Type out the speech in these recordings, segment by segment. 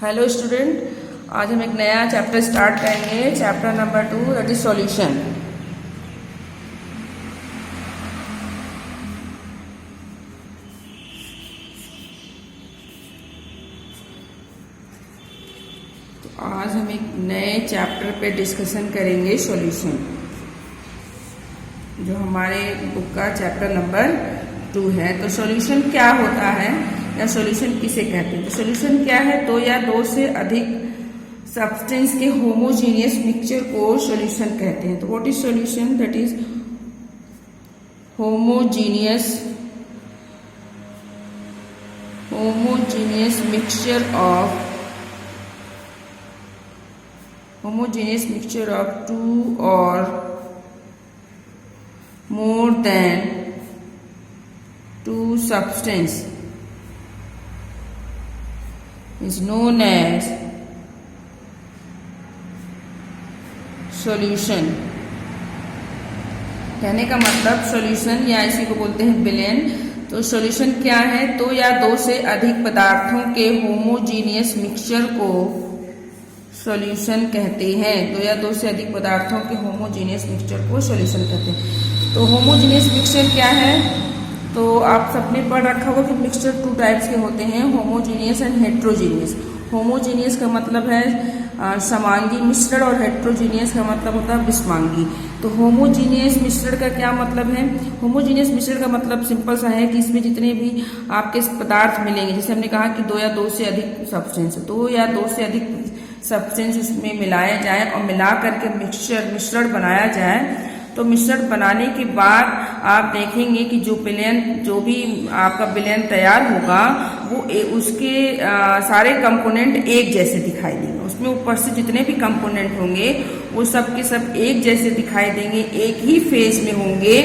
Hello student, आज हम एक नया चैप्टर स्टार्ट करेंगे। Chapter number 2 that is solution. तो आज हम एक नए चैप्टर पे डिस्कशन करेंगे सॉल्यूशन, जो हमारे बुक का चैप्टर नंबर 2 है। तो सॉल्यूशन क्या होता है या सॉल्यूशन किसे कहते हैं? तो सॉल्यूशन क्या है? दो या दो से अधिक सब्सटेंस के होमोजीनियस मिक्सचर को सॉल्यूशन कहते हैं। तो what is solution? That is homogeneous mixture of two or more than two substance is known as solution। कहने का मतलब सॉल्यूशन या इसी को बोलते हैं विलेन। तो सॉल्यूशन क्या है? दो या दो से अधिक पदार्थों के होमोजीनियस मिक्सचर को सॉल्यूशन कहते हैं। दो या दो से अधिक पदार्थों के होमोजीनियस मिक्सचर को सॉल्यूशन कहते हैं। तो होमोजीनियस मिक्सचर क्या है? तो आप सबने पढ़ रखा होगा कि मिक्सचर 2 टाइप्स के होते हैं, होमोजीनियस एंड हेट्रोजीनियस। होमोजीनियस का मतलब है समांगी मिश्रण और हेट्रोजीनियस का मतलब होता है विषमांगी। तो होमोजीनियस मिश्रण का क्या मतलब है? होमोजीनियस मिश्रण का मतलब सिंपल सा है कि इसमें जितने भी आपके पदार्थ मिलेंगे, जैसे हमने कहा कि दो या दो से अधिक सब्सटेंस, दो या दो से अधिक सब्सटेंस उसमें मिलाया जाए और मिला करके मिश्रण बनाया जाए। तो मिश्रण बनाने के बाद आप देखेंगे कि जो भी आपका विलयन तैयार होगा वो उसके सारे कंपोनेंट एक जैसे दिखाई देंगे। उसमें ऊपर से जितने भी कंपोनेंट होंगे वो सब के सब एक जैसे दिखाई देंगे, एक ही फेज में होंगे।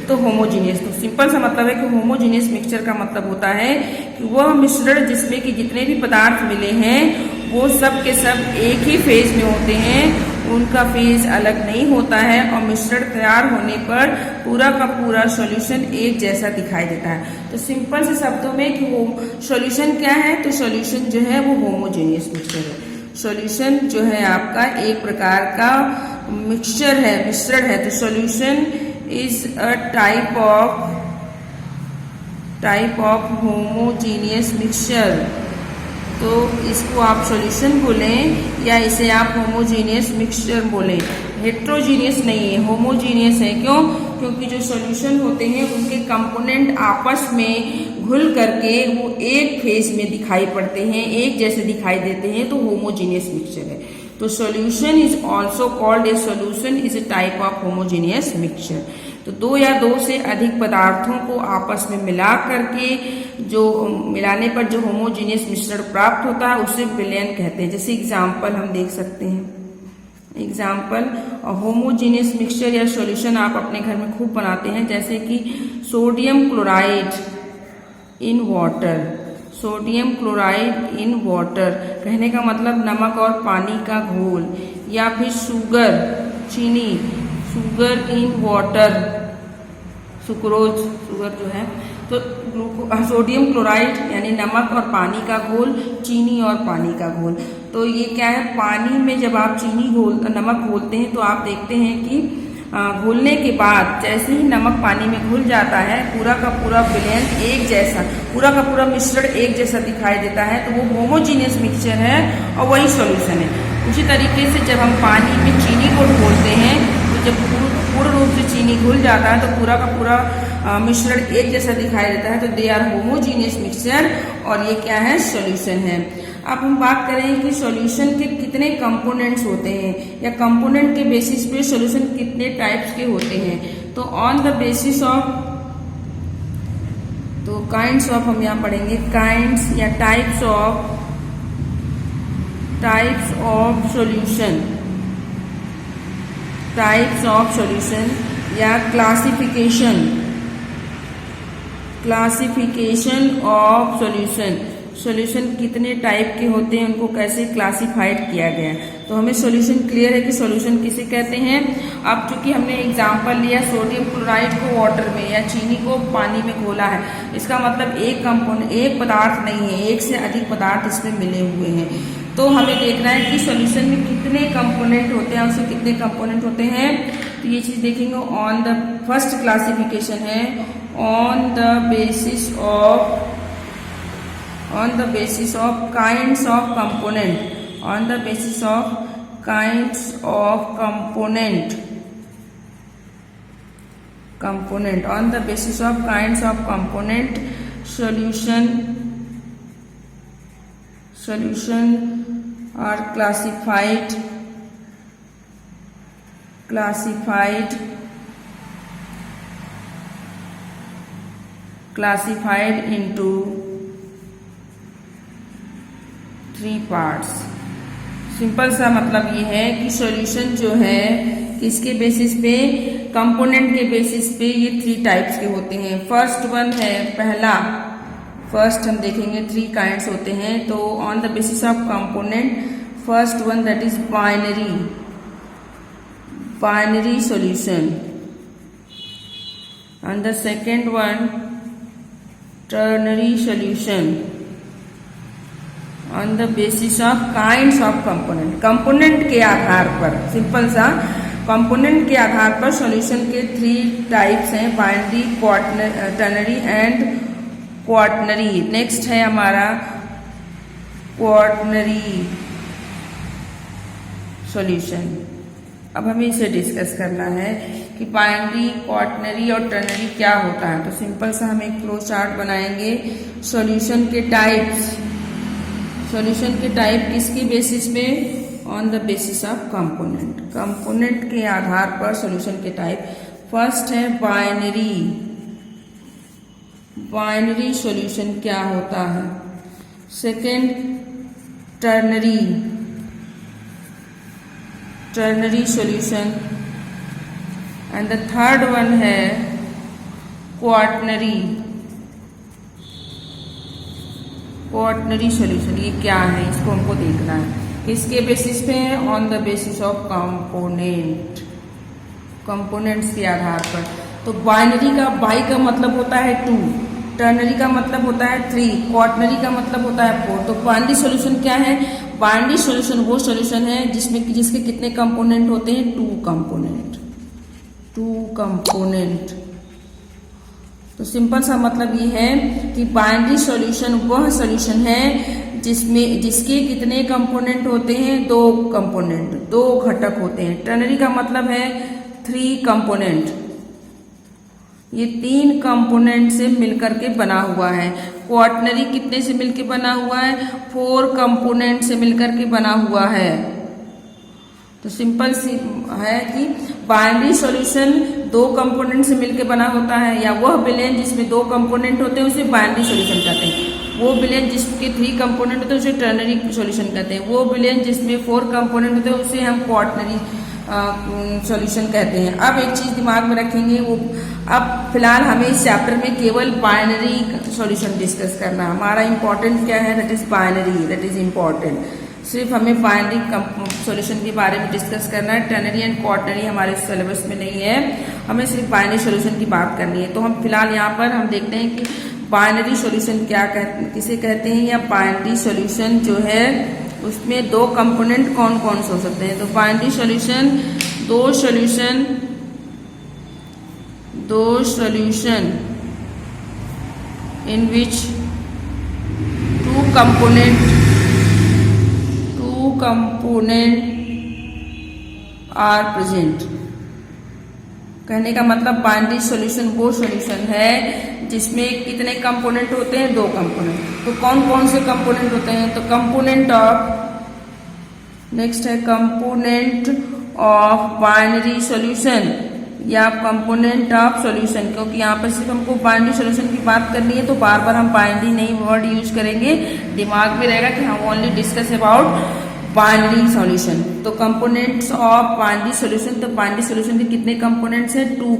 तो होमोजीनियस, तो सिंपल सा मतलब है कि होमोजीनियस मिक्सचर का मतलब होता है कि वह मिश्रण जिसमें कि जितने भी पदार्थ मिले हैं वो सब के सब एक ही फेज में होते हैं, उनका फेज अलग नहीं होता है और मिश्रण तैयार होने पर पूरा का पूरा सॉल्यूशन एक जैसा दिखाई देता है। तो सिंपल से शब्दों में कि वो सॉल्यूशन क्या है? तो सॉल्यूशन जो है वो होमोजेनियस मिक्सचर है। सॉल्यूशन जो है आपका एक प्रकार का मिक्सचर है, मिश्रण है। तो solution is a type of homogeneous mixture. तो इसको आप सॉल्यूशन बोलें या इसे आप होमोजीनियस मिक्सचर बोलें। हेट्रोजीनियस नहीं है, होमोजीनियस है। क्यों? क्योंकि जो सॉल्यूशन होते हैं उनके कंपोनेंट आपस में घुल करके वो एक फेज में दिखाई पड़ते हैं, एक जैसे दिखाई देते हैं, तो होमोजीनियस मिक्सचर है। तो solution is also called a solution is a type of homogeneous mixture. तो दो या दो से अधिक पदार्थों को आपस में मिला करके जो मिलाने पर जो होमोजीनियस मिश्रण प्राप्त होता है उसे विलयन कहते हैं। जैसे एग्जाम्पल हम देख सकते हैं। एग्जाम्पल होमोजीनियस मिक्सचर या सॉल्यूशन आप अपने घर में खूब बनाते हैं, जैसे कि sodium chloride in water. Sodium chloride in water कहने का मतलब नमक और पानी का घोल, या फिर चीनी, sugar in water, sucrose, sugar जो है। तो सोडियम क्लोराइड यानी नमक और पानी का घोल, चीनी और पानी का घोल। तो ये क्या है? पानी में जब आप नमक घोलते हैं तो आप देखते हैं कि घोलने के बाद जैसे ही नमक पानी में घुल जाता है पूरा का पूरा विलयन एक जैसा, पूरा का पूरा मिश्रण एक जैसा दिखाई देता है। तो वो होमोजीनियस मिक्सचर है और वही सॉल्यूशन है। उसी तरीके से जब हम पानी में चीनी को घोलते हैं तो जब पूर्ण रूप से चीनी घुल जाता है तो पूरा का पूरा मिश्रण एक जैसा दिखाई देता है। तो दे आर होमोजीनियस मिक्सचर और ये क्या है? सॉल्यूशन है। अब हम बात करें कि सॉल्यूशन के कितने कंपोनेंट्स होते हैं या कंपोनेंट के बेसिस पे सॉल्यूशन कितने टाइप्स के होते हैं। तो ऑन द बेसिस ऑफ, तो काइंड्स ऑफ हम यहाँ पढ़ेंगे, काइंड्स या types of solution, types of solution या क्लासिफिकेशन ऑफ सॉल्यूशन। सॉल्यूशन कितने टाइप के होते हैं, उनको कैसे क्लासिफाइड किया गया है। तो हमें सॉल्यूशन क्लियर है कि सॉल्यूशन किसे कहते हैं। अब चूंकि हमने एग्जांपल लिया सोडियम क्लोराइड को वाटर में या चीनी को पानी में घोला है, इसका मतलब एक पदार्थ नहीं है, एक से अधिक पदार्थ इसमें मिले हुए हैं। तो हमें देखना है कि सॉल्यूशन में कितने कंपोनेंट होते हैं, उसमें कितने कंपोनेंट होते हैं। तो ये चीज देखेंगे। ऑन द फर्स्ट क्लासिफिकेशन है on the basis of kinds of component, on the basis of kinds of component, on the basis of kinds of component, solution are classified into 3 parts। Simple सा मतलब ये है कि solution जो है किसके basis पे, कंपोनेंट के बेसिस पे ये 3 टाइप्स के होते हैं। फर्स्ट वन है फर्स्ट हम देखेंगे 3 काइंड्स होते हैं। तो on the basis of component, first one that is binary solution, and the second one ternary solution on the basis of kinds of component के आधार पर। सिंपल सा कंपोनेंट के आधार पर सॉल्यूशन के 3 टाइप्स हैं, binary, ternary and quaternary. Next है हमारा क्वाटनरी सॉल्यूशन। अब हमें इसे डिस्कस करना है कि बाइनरी, क्वाटनरी और टर्नरी क्या होता है। तो सिंपल सा हम एक फ्लो चार्ट बनाएंगे। सॉल्यूशन के टाइप्स, सॉल्यूशन के टाइप किसकी बेसिस पे, on the basis of component के आधार पर सॉल्यूशन के टाइप। फर्स्ट है बाइनरी सॉल्यूशन क्या होता है। Second ternary solution, and the third one है क्वाटनरी सॉल्यूशन। ये क्या है, इसको हमको देखना है। किसके बेसिस पे है, on the basis of components के आधार पर। तो बाइनरी का बाई का मतलब होता है 2, टर्नरी का मतलब होता है 3, क्वाटनरी का मतलब होता है 4। तो बाइनरी सॉल्यूशन क्या है, बाइनरी सॉल्यूशन वो सॉल्यूशन है जिसके कितने कंपोनेंट होते हैं, 2 कंपोनेंट। तो सिंपल सा मतलब ये है कि बाइनरी सॉल्यूशन वह सॉल्यूशन है जिसके कितने कंपोनेंट होते हैं, 2 घटक होते हैं। टर्नरी का मतलब है 3 कंपोनेंट, ये 3 कंपोनेंट से मिलकर के बना हुआ है। क्वाटनरी कितने से मिलकर बना हुआ है, 4 कंपोनेंट से मिलकर के बना हुआ है। तो सिंपल सी है कि बाइनरी सॉल्यूशन 2 कंपोनेंट से मिलकर बना होता है, या वह विलेन जिसमें 2 कंपोनेंट होते हैं उसे बाइनरी सॉल्यूशन कहते हैं। वो विलेन जिसके 3 कंपोनेंट होते हैं उसे टर्नरी सॉल्यूशन कहते हैं। वो विलेन जिसमें 4 कंपोनेंट होते हैं उसे हम क्वाटनरी सॉल्यूशन कहते हैं। अब एक चीज दिमाग में रखेंगे, वो अब फिलहाल हमें इस चैप्टर में केवल बाइनरी सॉल्यूशन डिस्कस करना है। हमारा इंपॉर्टेंट क्या है, that is binary, that is important. सिर्फ हमें बाइनरी सॉल्यूशन के बारे में डिस्कस करना है। टर्नरी एंड क्वाटनरी हमारे सिलेबस में नहीं है, हमें सिर्फ बाइनरी सॉल्यूशन की बात करनी है। तो हम फिलहाल यहाँ पर हम देखते हैं कि बाइनरी सॉल्यूशन किसे कहते हैं, या बाइनरी सॉल्यूशन जो है उसमें 2 कंपोनेंट कौन कौन से हो सकते हैं। तो बाइनरी सॉल्यूशन दो solution in which 2 component are present. कहने का मतलब बाइनरी सॉल्यूशन वो सॉल्यूशन है जिसमें कितने कंपोनेंट होते हैं, 2 कंपोनेंट। तो कौन कौन से कंपोनेंट होते हैं, तो नेक्स्ट है कंपोनेंट ऑफ बाइनरी सॉल्यूशन या कंपोनेंट ऑफ सॉल्यूशन। क्योंकि यहाँ पर सिर्फ हमको बाइनरी सॉल्यूशन की बात करनी है तो बार बार हम बाइनरी नहीं वर्ड यूज करेंगे, दिमाग में रहेगा कि हम only discuss about binary solution. तो कंपोनेंट्स ऑफ बाइनरी सॉल्यूशन, तो बाइनरी सॉल्यूशन के कितने कंपोनेंट्स हैं, 2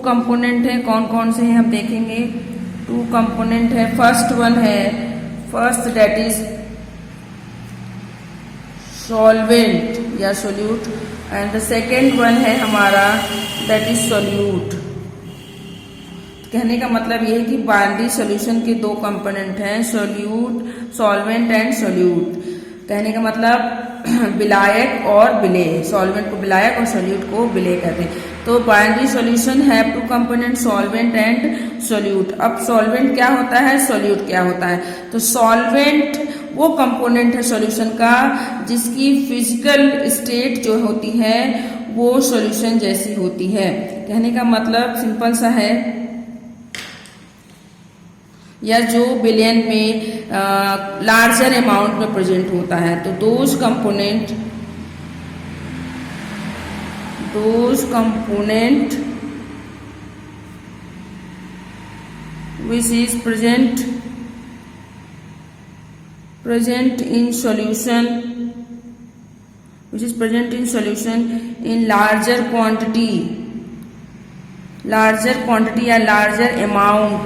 कंपोनेंट है। कौन कौन से हैं हम देखेंगे। 2 कंपोनेंट है। फर्स्ट दैट इज सॉल्वेंट या solute, and the second one है हमारा दैट इज सोल्यूट। कहने का मतलब ये है कि बाइनरी सॉल्यूशन के दो कंपोनेंट हैं, सॉल्यूट, सॉल्वेंट एंड सॉल्यूट। कहने का मतलब विलायक और विलेय, सॉल्वेंट को विलायक और सॉल्यूट को विलेय कहते हैं। तो binary solution have two component, solvent and solute. अब सॉल्वेंट क्या होता है, सॉल्यूट क्या होता है? तो सॉल्वेंट वो कंपोनेंट है सॉल्यूशन का जिसकी फिजिकल स्टेट जो होती है वो सॉल्यूशन जैसी होती है। कहने का मतलब सिंपल सा है, या जो बिलियन में लार्जर अमाउंट में प्रेजेंट होता है, तो those component which is present in solution, in larger quantity या larger amount।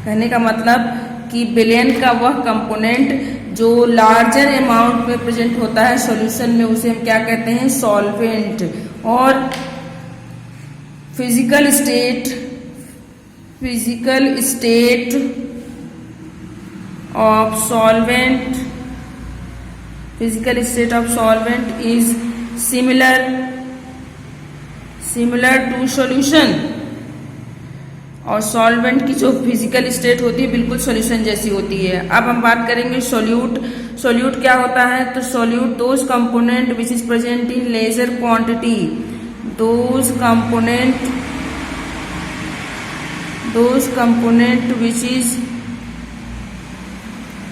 कहने का मतलब कि बिलियन का वह कंपोनेंट जो लार्जर अमाउंट में प्रेजेंट होता है सॉल्यूशन में, उसे हम क्या कहते हैं, सॉल्वेंट। और physical state of solvent is similar to solution. और सॉल्वेंट की जो फिजिकल स्टेट होती है बिल्कुल सॉल्यूशन जैसी होती है। अब हम बात करेंगे सॉल्यूट क्या होता है? तो solute those component which is present in lesser quantity, those component which is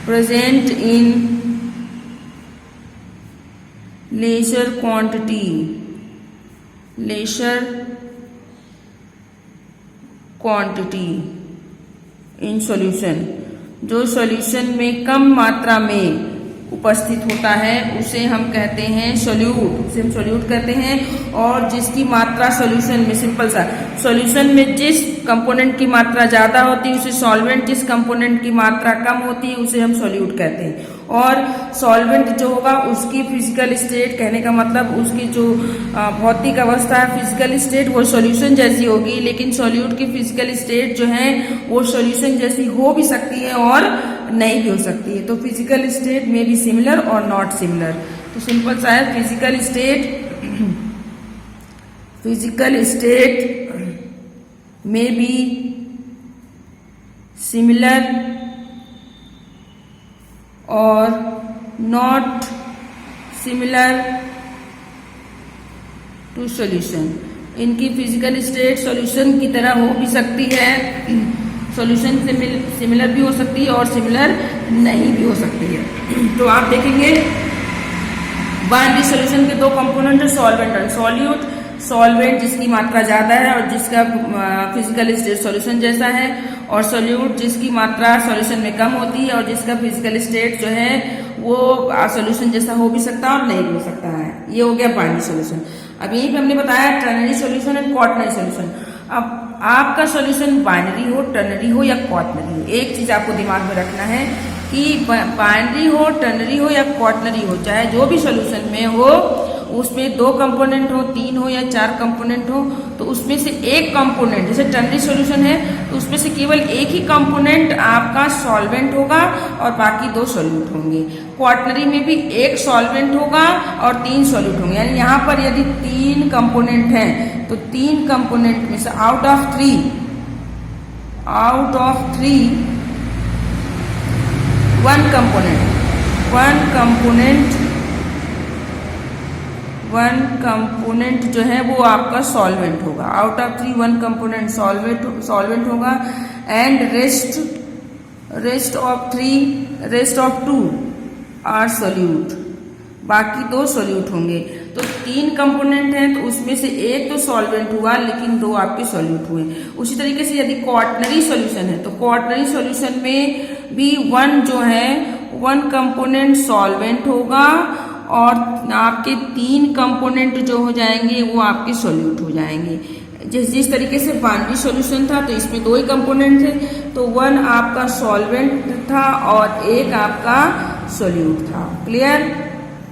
present in lesser quantity in solution, जो सॉल्यूशन में कम मात्रा में उपस्थित होता है उसे हम कहते हैं सॉल्यूट कहते हैं। और जिसकी मात्रा सॉल्यूशन में, सिंपल सा, सॉल्यूशन में जिस कंपोनेंट की मात्रा ज्यादा होती है उसे सॉल्वेंट, जिस कंपोनेंट की मात्रा कम होती है उसे हम सॉल्यूट कहते हैं। और सॉल्वेंट जो होगा उसकी फिजिकल स्टेट, कहने का मतलब उसकी जो भौतिक अवस्था है, फिजिकल स्टेट, वो सॉल्यूशन जैसी होगी। लेकिन सॉल्यूट की फिजिकल स्टेट जो है वो सॉल्यूशन जैसी हो भी सकती है और नहीं भी हो सकती है। तो फिजिकल स्टेट में भी सिमिलर और नॉट सिमिलर। तो सिंपल सा है, फिजिकल स्टेट में भी सिमिलर और नॉट सिमिलर टू सॉल्यूशन। इनकी फिजिकल स्टेट सॉल्यूशन की तरह हो भी सकती है, सॉल्यूशन से सिमिलर भी हो सकती है और सिमिलर नहीं भी हो सकती है। तो आप देखेंगे बाइनरी सॉल्यूशन के दो कंपोनेंट है, सॉल्वेंट और सॉल्यूट। सॉल्वेंट जिसकी मात्रा ज्यादा है और जिसका फिजिकल स्टेट सॉल्यूशन जैसा है, और सॉल्यूट जिसकी मात्रा सॉल्यूशन में कम होती है और जिसका फिजिकल स्टेट जो है वो सॉल्यूशन जैसा हो भी सकता है और नहीं भी हो सकता है। ये हो गया बाइनरी सॉल्यूशन। अब यहीं पे हमने बताया ternary solution and quaternary solution. अब आपका सॉल्यूशन बाइनरी हो, टर्नरी हो या क्वाटरनरी हो, एक चीज आपको दिमाग में रखना है कि बाइनरी हो, टर्नरी हो या क्वाटरनरी हो, चाहे जो भी सॉल्यूशन में हो, उसमें दो कंपोनेंट हो, तीन हो या चार कंपोनेंट हो, तो उसमें से एक कंपोनेंट, जैसे टर्नरी सॉल्यूशन है तो उसमें से केवल एक ही कंपोनेंट आपका सॉल्वेंट होगा और बाकी दो सॉल्यूट होंगे। क्वाटरनरी में भी एक सॉल्वेंट होगा और तीन सॉल्यूट होंगे। यानी यहाँ पर यदि तीन कंपोनेंट हैं तो तीन कंपोनेंट में से out of three one component जो है वो आपका सॉल्वेंट होगा। Out of three one component solvent होगा and rest of two are solute, बाकी दो सॉल्यूट होंगे। तो तीन कंपोनेंट हैं तो उसमें से एक तो सॉल्वेंट हुआ लेकिन दो आपके सॉल्यूट हुए। उसी तरीके से यदि क्वाटरनरी सॉल्यूशन है तो क्वाटरनरी सॉल्यूशन में भी वन कंपोनेंट सॉल्वेंट होगा और आपके तीन कंपोनेंट जो हो जाएंगे वो आपके सॉल्यूट हो जाएंगे। जिस तरीके से बाइनरी सॉल्यूशन था तो इसमें दो ही कंपोनेंट थे, तो वन आपका सॉल्वेंट था और एक आपका सॉल्यूट था। क्लियर?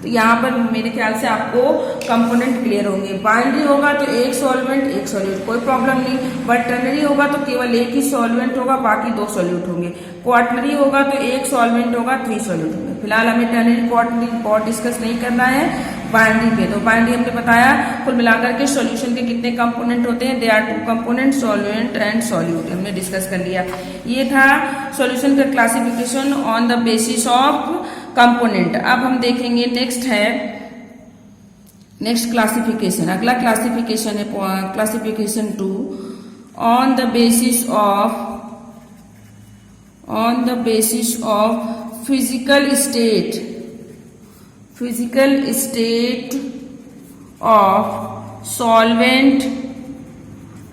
तो यहाँ पर मेरे ख्याल से आपको कंपोनेंट क्लियर होंगे। बाइनरी होगा तो एक सॉल्वेंट एक सॉल्यूट, कोई प्रॉब्लम नहीं। बट टर्नरी होगा तो केवल एक ही सॉल्वेंट होगा, बाकी 2 सॉल्यूट होंगे। क्वार्टनरी होगा तो एक सॉल्वेंट होगा, 3 सॉल्यूट होंगे। फिलहाल हमें टर्नरी क्वार्टनरी बहुत डिस्कस नहीं करना है। बाइनरी पे तो बाइनरी हमने बताया कुल मिलाकर के सॉल्यूशन के कितने कंपोनेंट होते हैं, they are 2 component, solvent and solute, हमने डिस्कस कर लिया। ये था सॉल्यूशन का classification on the basis of component. अब हम देखेंगे नेक्स्ट है नेक्स्ट क्लासिफिकेशन, अगला क्लासिफिकेशन है classification 2 on the basis of physical state of solvent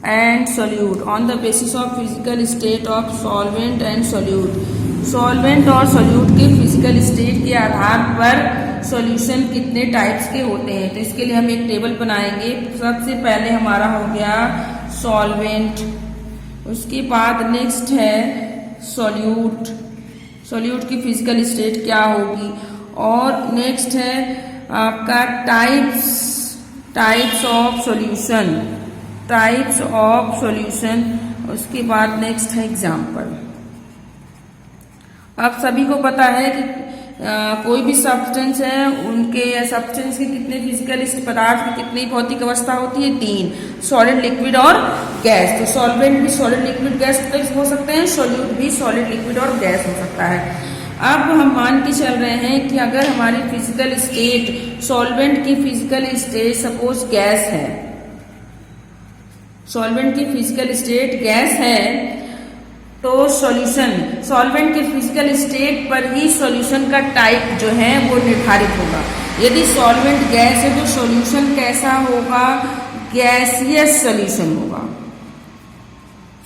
and solute, on the basis of physical state of solvent and solute. Solvent और solute के physical state के आधार पर सॉल्यूशन कितने टाइप्स के होते हैं, तो इसके लिए हम एक टेबल बनाएंगे। सबसे पहले हमारा हो गया सॉल्वेंट, उसके बाद नेक्स्ट है सॉल्यूट, सॉल्यूट की फिजिकल स्टेट क्या होगी, और नेक्स्ट है आपका टाइप्स ऑफ सॉल्यूशन, उसके बाद नेक्स्ट है एग्जाम्पल। आप सभी को पता है कि कोई भी सब्सटेंस है उनके सब्सटेंस के कितने फिजिकल पदार्थ की कितनी भौतिक अवस्था होती है, 3, सॉलिड, लिक्विड और गैस। तो सॉल्वेंट भी सॉलिड, लिक्विड, गैस हो सकते हैं, सॉल्यूट भी सॉलिड, लिक्विड और गैस हो सकता है। अब हम मान के चल रहे हैं कि अगर हमारी फिजिकल स्टेट, सॉल्वेंट की फिजिकल स्टेट सपोज गैस है, सॉल्वेंट की फिजिकल स्टेट गैस है, तो सॉल्यूशन सॉल्वेंट के फिजिकल स्टेट पर ही सॉल्यूशन का टाइप जो है वो निर्धारित होगा। यदि सॉल्वेंट गैस है तो सॉल्यूशन कैसा होगा, गैसियस सॉल्यूशन होगा।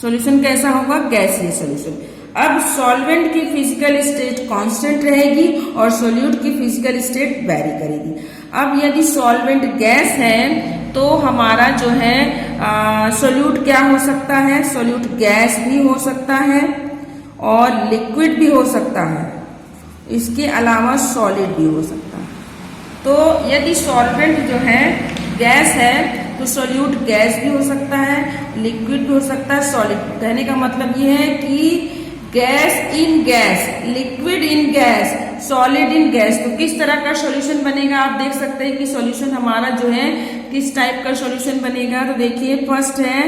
सॉल्यूशन कैसा होगा, गैसियस सॉल्यूशन। अब सॉल्वेंट की फिजिकल स्टेट कांस्टेंट रहेगी और सॉल्यूट की फिजिकल स्टेट वेरी करेगी। अब यदि सॉल्वेंट गैस है तो हमारा जो है सॉल्यूट क्या हो सकता है, सॉल्यूट गैस भी हो सकता है और लिक्विड भी हो सकता है, इसके अलावा सॉलिड भी हो सकता है। तो यदि सॉल्वेंट जो है गैस है तो सॉल्यूट गैस भी हो सकता है, लिक्विड भी हो सकता है, सॉलिड। कहने का मतलब ये है कि gas in gas, liquid in gas, solid in gas. तो किस तरह का सॉल्यूशन बनेगा, आप देख सकते हैं कि सॉल्यूशन हमारा जो है किस टाइप का सॉल्यूशन बनेगा। तो देखिए फर्स्ट है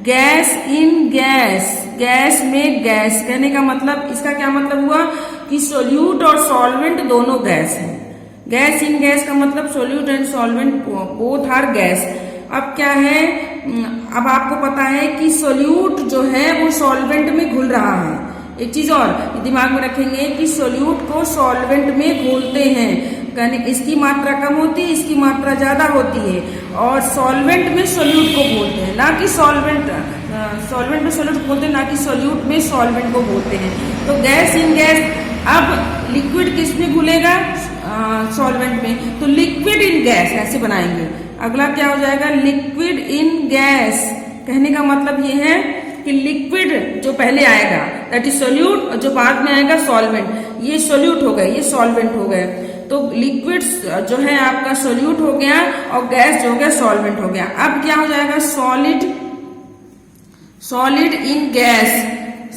गैस इन गैस, गैस में गैस। कहने का मतलब, इसका क्या मतलब हुआ कि सॉल्यूट और सॉल्वेंट दोनों गैस है। गैस इन गैस का मतलब solute and solvent both are gas. अब क्या है, अब आपको पता है कि सॉल्यूट जो है वो सॉल्वेंट में घुल रहा है। एक चीज और दिमाग में रखेंगे कि सॉल्यूट को सॉल्वेंट में घोलते हैं, यानी इसकी मात्रा कम होती है, इसकी मात्रा ज्यादा होती है, और सॉल्वेंट में सॉल्यूट को घोलते हैं, ना कि सॉल्वेंट में सॉल्यूट घोलते हैं, ना कि सॉल्यूट में सॉल्वेंट को घोलते हैं। तो गैस इन गैस। अब लिक्विड किस में घुलेगा, सॉल्वेंट में, तो लिक्विड इन गैस ऐसे बनाएंगे। अगला क्या हो जाएगा, लिक्विड इन गैस। कहने का मतलब ये है कि लिक्विड जो पहले आएगा दैट इज सोल्यूट, और जो बाद में आएगा सॉल्वेंट, ये सोल्यूट हो गए, ये सॉल्वेंट हो गए। तो लिक्विड जो है आपका सोल्यूट हो गया और गैस जो हो गया सॉल्वेंट हो गया। अब क्या हो जाएगा, solid in gas,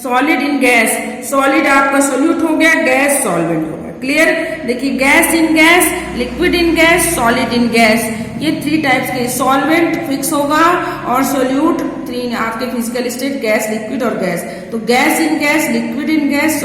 solid in gas. Solid आपका सोल्यूट हो गया, गैस सॉल्वेंट हो गया। क्लियर। देखिए gas in gas, liquid in gas, solid in gas, ये 3 टाइप्स के। सॉल्वेंट फिक्स होगा और सोल्यूट 3 आपके फिजिकल स्टेट गैस, लिक्विड और गैस। तो gas in gas, liquid in gas,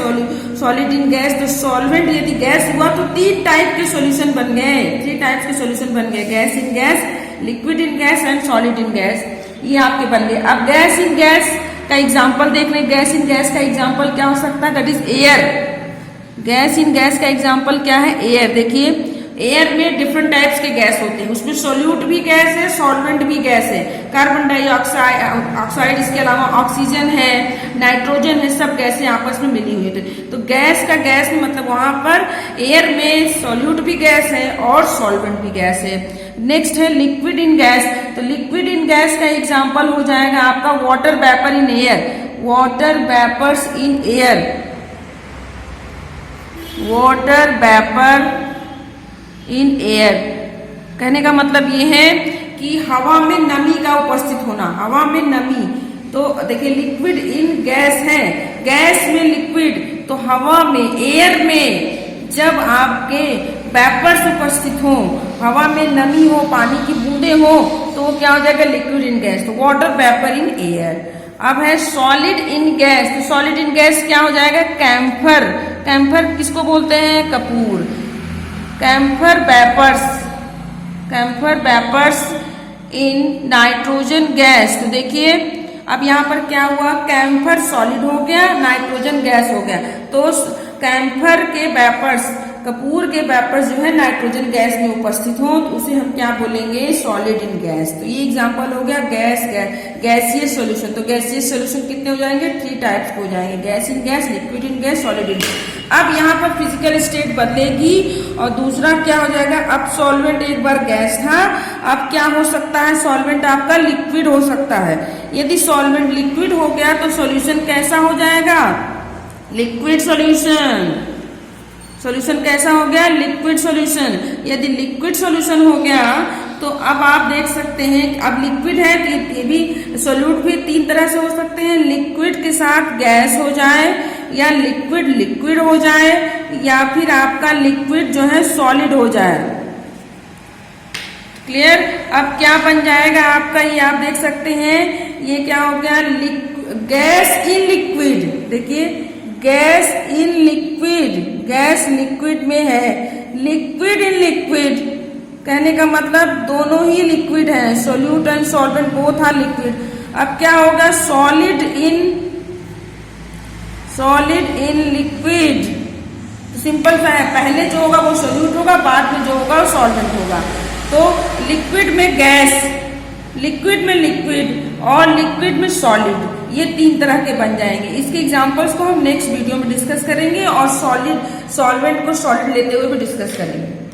solid in gas. तो सॉल्वेंट यदि गैस हुआ तो 3 टाइप के सॉल्यूशन बन गए, 3 टाइप्स के सॉल्यूशन बन गए, gas in gas, liquid in gas and solid in gas, ये आपके बन गए। अब गैस इन गैस का एग्जाम्पल देख रहे हैं। गैस इन गैस का एग्जाम्पल क्या हो सकता है, that is air. Gas in gas का एग्जाम्पल क्या है, एयर। देखिए एयर में डिफरेंट टाइप्स के गैस होते हैं, उसमें सोल्यूट भी गैस है, सॉल्वेंट भी गैस है, कार्बन डाइऑक्साइड, इसके अलावा ऑक्सीजन है, नाइट्रोजन है, सब गैसें आपस में मिली हुई थी। तो गैस का गैस में मतलब वहां पर एयर में सोल्यूट भी गैस है और सॉल्वेंट भी गैस है। नेक्स्ट है लिक्विड इन गैस। तो लिक्विड इन गैस का एग्जाम्पल हो जाएगा आपका water vapour in air, water vapours in air, water vapour in air. कहने का मतलब ये है कि हवा में नमी का उपस्थित होना, हवा में नमी। तो देखिए लिक्विड इन गैस है, गैस में लिक्विड, तो हवा में एयर में जब आपके वेपर्स उपस्थित हो, हवा में नमी हो, पानी की बूंदे हो, तो वो क्या हो जाएगा लिक्विड इन गैस, तो वाटर वेपर इन एयर। अब है सॉलिड इन गैस, तो सॉलिड इन गैस क्या हो जाएगा कैम्फर। कैम्फर किसको बोलते हैं कपूर। Camphor vapours, camphor vapours in nitrogen gas. तो देखिए अब यहाँ पर क्या हुआ, कैम्फर सॉलिड हो गया, नाइट्रोजन गैस हो गया। तो कैम्फर के वेपर्स, कपूर के वेपर्स जो है नाइट्रोजन गैस में उपस्थित हो, तो उसे हम क्या बोलेंगे सॉलिड इन गैस। तो ये एग्जांपल हो गया गैसियस सॉल्यूशन। तो गैसियस सॉल्यूशन कितने हो जाएंगे, 3 टाइप्स हो जाएंगे, gas in gas, liquid in gas, solid in. अब यहाँ पर फिजिकल स्टेट बदलेगी और दूसरा क्या हो जाएगा, अब सॉल्वेंट एक बार गैस था, अब क्या हो सकता है, सॉल्वेंट आपका लिक्विड हो सकता है। यदि सॉल्वेंट लिक्विड हो गया तो सॉल्यूशन कैसा हो जाएगा, लिक्विड सॉल्यूशन। सॉल्यूशन कैसा हो गया, लिक्विड सॉल्यूशन। यदि लिक्विड सॉल्यूशन हो गया तो अब आप देख सकते हैं अब लिक्विड है तो ये भी सॉल्यूट भी 3 तरह से हो सकते हैं, लिक्विड के साथ गैस हो जाए, या लिक्विड लिक्विड हो जाए, या फिर आपका लिक्विड जो है सॉलिड हो जाए। क्लियर। अब क्या बन जाएगा आपका, ये आप देख सकते हैं, ये क्या हो गया, गैस इन लिक्विड। देखिए gas in liquid, gas liquid में है, लिक्विड इन लिक्विड। कहने का मतलब दोनों ही लिक्विड है, solute and solvent both are liquid. अब क्या होगा, सॉलिड इन लिक्विड। सिंपल सा है, पहले जो होगा वो सोल्यूट होगा, बाद में जो होगा वो सॉल्वेंट होगा। तो लिक्विड में गैस, लिक्विड में लिक्विड और लिक्विड में सॉलिड, ये 3 तरह के बन जाएंगे। इसके एग्जांपल्स को हम नेक्स्ट वीडियो में डिस्कस करेंगे और सॉल्वेंट को सॉलिड लेते हुए भी डिस्कस करेंगे।